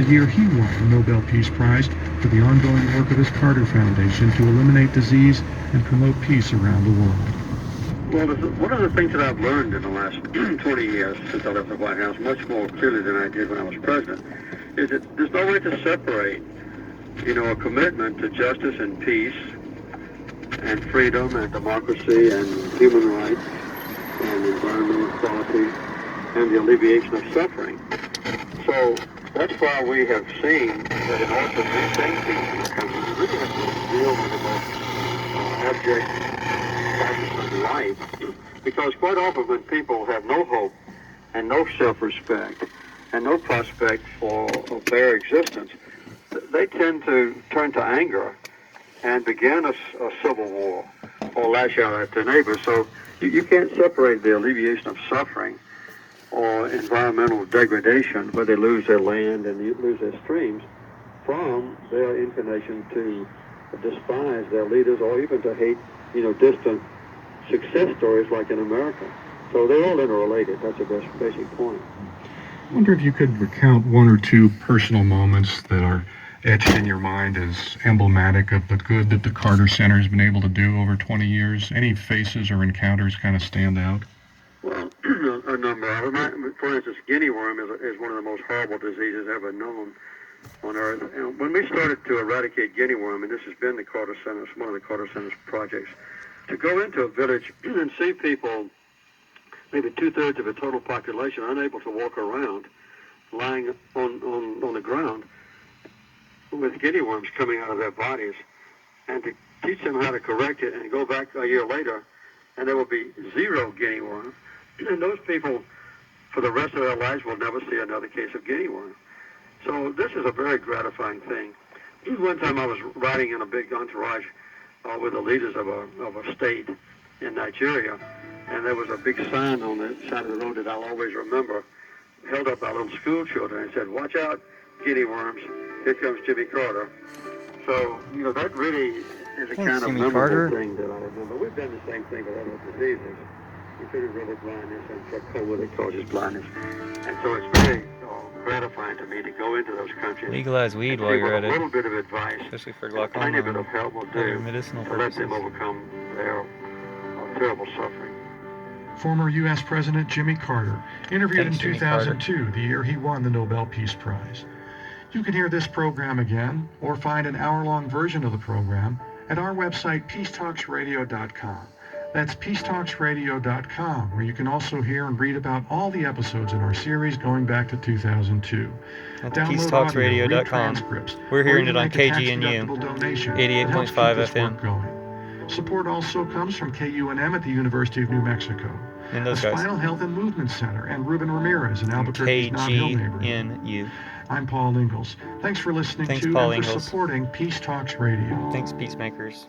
the year he won the Nobel Peace Prize for the ongoing work of his Carter Foundation to eliminate disease and promote peace around the world. Well, one of the things that I've learned in the last 20 years since I left the White House, much more clearly than I did when I was president, is that there's no way to separate, a commitment to justice and peace and freedom and democracy and human rights and environmental equality and the alleviation of suffering. So that's why we have seen that in order to maintain peace in the country, we really have to deal with the most abject crisis of life. Because quite often when people have no hope and no self-respect and no prospect for a fair existence, they tend to turn to anger and begin a civil war or lash out at their neighbors. So you can't separate the alleviation of suffering or environmental degradation where they lose their land and lose their streams from their inclination to despise their leaders or even to hate, distant success stories like in America. So they're all interrelated. That's the basic point. I wonder if you could recount one or two personal moments that are etched in your mind as emblematic of the good that the Carter Center has been able to do over 20 years. Any faces or encounters kind of stand out? Well, a number of them. For instance, guinea worm is one of the most horrible diseases ever known on Earth. And when we started to eradicate guinea worm, and this has been the Carter Center's, one of the Carter Center's projects, to go into a village and see people, maybe 2/3 of the total population, unable to walk around, lying on the ground with guinea worms coming out of their bodies, and to teach them how to correct it and go back a year later, and there will be 0 guinea worm. And those people, for the rest of their lives, will never see another case of guinea worm. So this is a very gratifying thing. One time I was riding in a big entourage with the leaders of a state in Nigeria, and there was a big sign on the side of the road that I'll always remember, held up by little school children and said, "Watch out, guinea worms. Here comes Jimmy Carter." So, that really is a kind of memorable thing that I remember. We've done the same thing with other diseases, including river blindness and trachoma that causes blindness. And so it's very gratifying to me to go into those countries. Legalize weed while you're at it. A little bit of advice, especially for glaucoma, a tiny bit of help will do medicinal to let them overcome their terrible suffering. Former U.S. President Jimmy Carter, interviewed in 2002, the year he won the Nobel Peace Prize. You can hear this program again or find an hour-long version of the program at our website, peacetalksradio.com. That's peacetalksradio.com, where you can also hear and read about all the episodes in our series going back to 2002. That's peacetalksradio.com. We're hearing it on KGNU, 88.5 FM. Support also comes from KUNM at the University of New Mexico, and those the guys. Spinal Health and Movement Center, and Ruben Ramirez in Albuquerque's Nob Hill neighborhood. KGNU. I'm Paul Ingalls. Thanks for listening Thanks, to Paul and for Ingalls. supporting Peace Talks Radio. Thanks, Peacemakers.